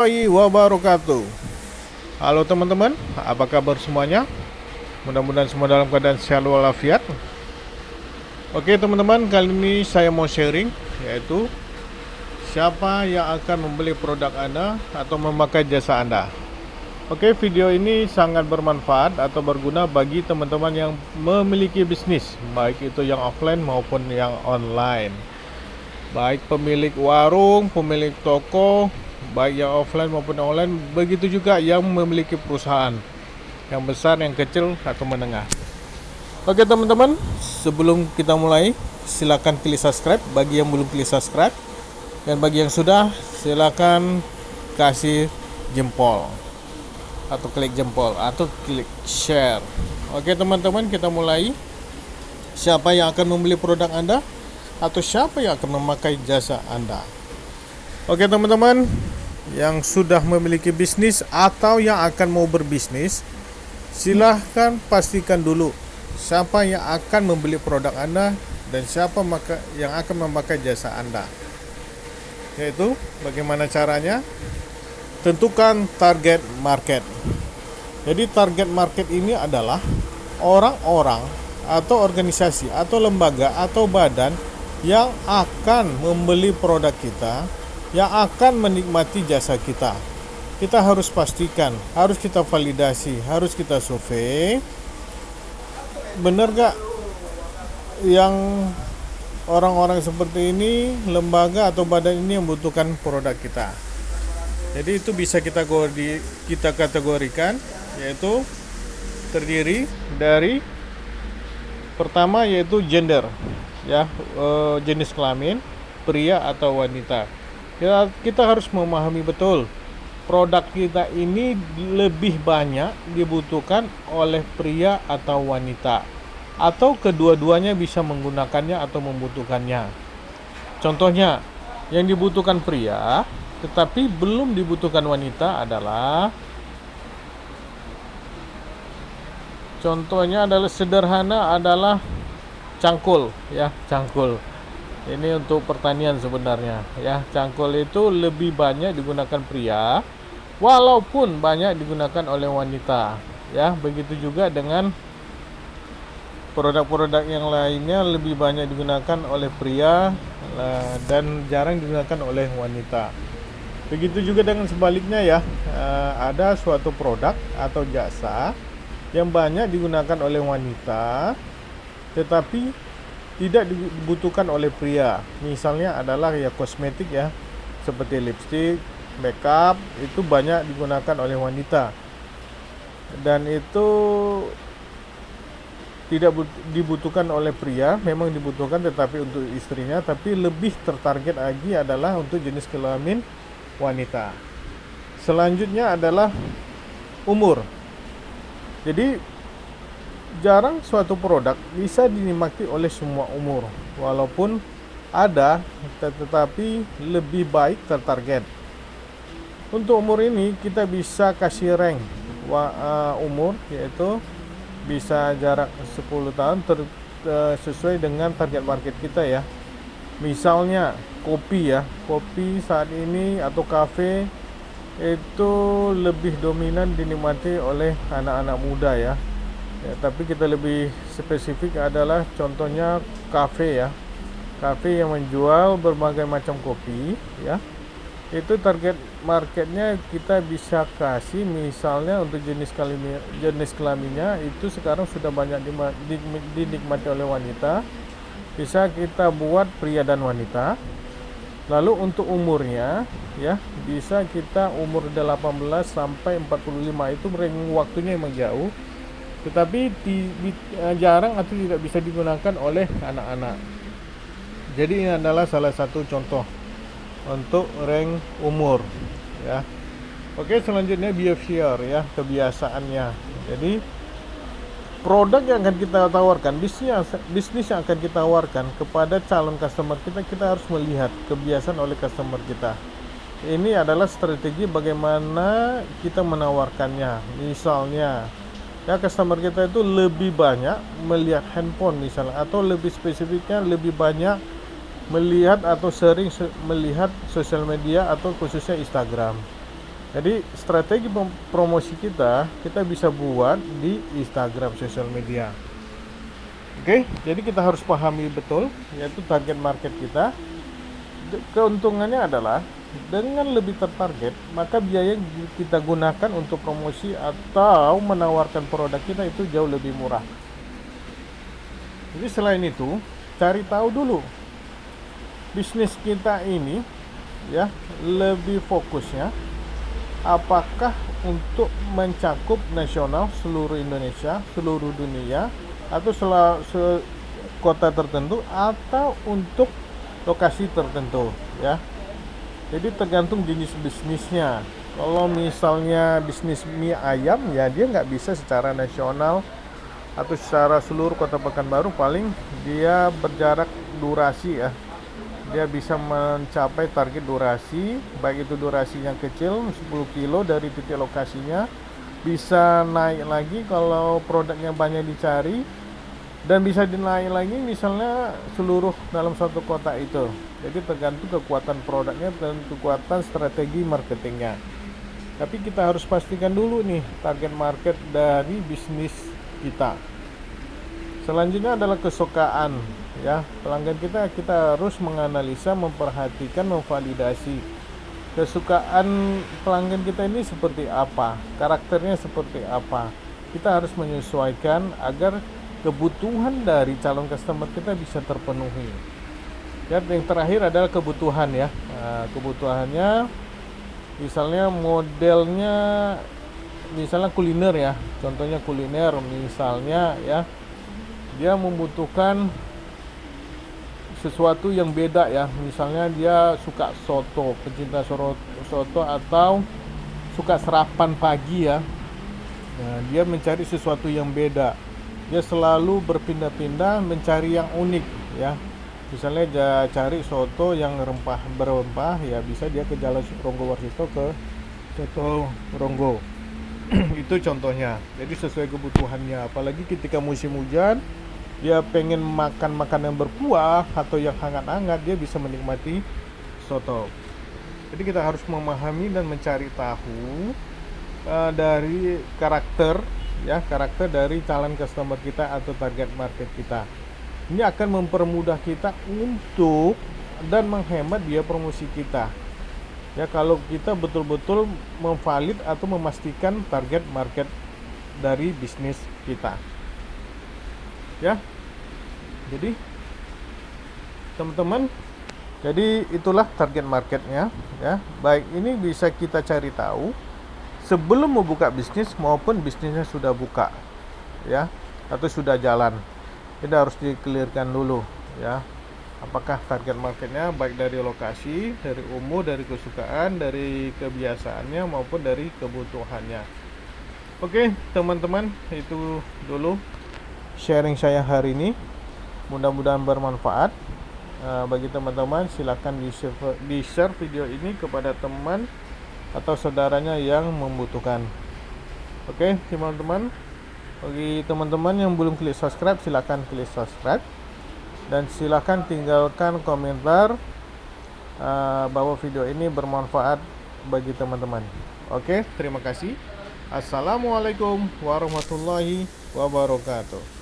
Warahmatullahi wabarakatuh. Halo teman-teman, apa kabar semuanya? Mudah-mudahan semua dalam keadaan sehat walafiat. Oke teman-teman, kali ini saya mau sharing, yaitu siapa yang akan membeli produk Anda atau memakai jasa Anda. Oke, video ini sangat bermanfaat atau berguna bagi teman-teman yang memiliki bisnis, baik itu yang offline maupun yang online. Baik pemilik warung, pemilik toko, baik yang offline maupun online, begitu juga yang memiliki perusahaan, yang besar, yang kecil, atau menengah. Oke teman-teman, sebelum kita mulai, silakan klik subscribe bagi yang belum klik subscribe, dan bagi yang sudah, silakan kasih jempol atau klik jempol atau klik share. Oke teman-teman, kita mulai. Siapa yang akan membeli produk Anda atau siapa yang akan memakai jasa Anda? Oke teman-teman, yang sudah memiliki bisnis atau yang akan mau berbisnis, silahkan pastikan dulu siapa yang akan membeli produk Anda dan siapa yang akan memakai jasa Anda. Yaitu bagaimana caranya? Tentukan target market. Jadi target market ini adalah orang-orang atau organisasi atau lembaga atau badan yang akan membeli produk kita, yang akan menikmati jasa kita. Kita harus pastikan, harus kita validasi, harus kita survei, benar gak yang orang-orang seperti ini, lembaga atau badan ini membutuhkan produk kita. Jadi itu bisa kita kategorikan, yaitu terdiri dari pertama yaitu gender, ya, jenis kelamin, pria atau wanita. Ya, kita harus memahami betul produk kita ini lebih banyak dibutuhkan oleh pria atau wanita, atau kedua-duanya bisa menggunakannya atau membutuhkannya. Contohnya, yang dibutuhkan pria tetapi belum dibutuhkan wanita adalah, contohnya adalah sederhana adalah cangkul, ya, cangkul. Ini untuk pertanian sebenarnya, ya. Cangkul itu lebih banyak digunakan pria walaupun banyak digunakan oleh wanita, ya. Begitu juga dengan produk-produk yang lainnya, lebih banyak digunakan oleh pria dan jarang digunakan oleh wanita. Begitu juga dengan sebaliknya, ya. Ada suatu produk atau jasa yang banyak digunakan oleh wanita tetapi tidak dibutuhkan oleh pria. Misalnya adalah ya kosmetik, ya, seperti lipstik, makeup, itu banyak digunakan oleh wanita dan itu tidak dibutuhkan oleh pria. Memang dibutuhkan tetapi untuk istrinya, tapi lebih tertarget lagi adalah untuk jenis kelamin wanita. Selanjutnya adalah umur. Jadi jarang suatu produk bisa dinikmati oleh semua umur, walaupun ada, tetapi lebih baik tertarget. Untuk umur ini kita bisa kasih rank umur, yaitu bisa jarak 10 tahun sesuai dengan target market kita, ya. Misalnya kopi, ya, kopi saat ini atau kafe itu lebih dominan dinikmati oleh anak-anak muda, ya. Ya, tapi kita lebih spesifik adalah contohnya kafe, ya, kafe yang menjual berbagai macam kopi, ya. Itu target marketnya kita bisa kasih, misalnya untuk jenis kelaminnya itu sekarang sudah banyak dinikmati oleh wanita, bisa kita buat pria dan wanita. Lalu untuk umurnya, ya, bisa kita umur 18 sampai 45, itu waktunya emang jauh, tetapi jarang atau tidak bisa digunakan oleh anak-anak. Jadi ini adalah salah satu contoh untuk rank umur, ya. Oke, selanjutnya behavior, ya, kebiasaannya. Jadi produk yang akan kita tawarkan, bisnis yang akan kita tawarkan kepada calon customer kita harus melihat kebiasaan oleh customer kita. Ini adalah strategi bagaimana kita menawarkannya. Misalnya, ya, customer kita itu lebih banyak melihat handphone misalnya, atau lebih spesifiknya lebih banyak melihat atau sering melihat sosial media atau khususnya Instagram. Jadi strategi promosi kita bisa buat di Instagram, sosial media. Oke, jadi kita harus pahami betul yaitu target market kita. Keuntungannya adalah dengan lebih tertarget, maka biaya yang kita gunakan untuk promosi atau menawarkan produk kita itu jauh lebih murah. Jadi selain itu, cari tahu dulu bisnis kita ini ya lebih fokusnya apakah untuk mencakup nasional seluruh Indonesia, seluruh dunia, atau kota tertentu, atau untuk lokasi tertentu ya. Jadi tergantung jenis bisnisnya. Kalau misalnya bisnis mie ayam ya dia nggak bisa secara nasional atau secara seluruh kota Pekanbaru, paling dia berjarak durasi ya. Dia bisa mencapai target durasi, baik itu durasi yang kecil 10 kilo dari titik lokasinya, bisa naik lagi kalau produknya banyak dicari, dan bisa dinaik lagi misalnya seluruh dalam suatu kota itu. Jadi tergantung kekuatan produknya dan kekuatan strategi marketingnya. Tapi kita harus pastikan dulu nih target market dari bisnis kita. Selanjutnya adalah kesukaan ya pelanggan kita harus menganalisa, memperhatikan, memvalidasi kesukaan pelanggan kita ini seperti apa, karakternya seperti apa. Kita harus menyesuaikan agar kebutuhan dari calon customer kita bisa terpenuhi. Ya, yang terakhir adalah kebutuhan ya. Kebutuhannya misalnya modelnya misalnya kuliner ya. Contohnya kuliner misalnya ya. Dia membutuhkan sesuatu yang beda ya. Misalnya dia suka soto, pecinta soto, atau suka sarapan pagi ya. Nah, dia mencari sesuatu yang beda. Dia selalu berpindah-pindah mencari yang unik ya. Misalnya dia cari soto yang berempah ya, bisa dia ke Jalan Ronggo Warsito ke Soto Ronggo. Itu contohnya. Jadi sesuai kebutuhannya. Apalagi ketika musim hujan, dia pengen makan makanan yang berkuah atau yang hangat-hangat, dia bisa menikmati soto. Jadi kita harus memahami dan mencari tahu dari karakter dari calon customer kita atau target market kita. Ini akan mempermudah kita untuk dan menghemat biaya promosi kita. Ya, kalau kita betul-betul memvalid atau memastikan target market dari bisnis kita. Ya. Jadi teman-teman, jadi itulah target marketnya ya. Baik, ini bisa kita cari tahu sebelum membuka bisnis maupun bisnisnya sudah buka ya atau sudah jalan. Kita harus di-clearkan dulu ya. Apakah target marketnya baik dari lokasi, dari umur, dari kesukaan, dari kebiasaannya maupun dari kebutuhannya. Oke, teman-teman, itu dulu sharing saya hari ini. Mudah-mudahan bermanfaat. Bagi teman-teman, silakan di-share video ini kepada teman atau saudaranya yang membutuhkan. Oke, teman-teman. Bagi teman-teman yang belum klik subscribe, silakan klik subscribe dan silakan tinggalkan komentar bahwa video ini bermanfaat bagi teman-teman. Oke, terima kasih. Assalamualaikum warahmatullahi wabarakatuh.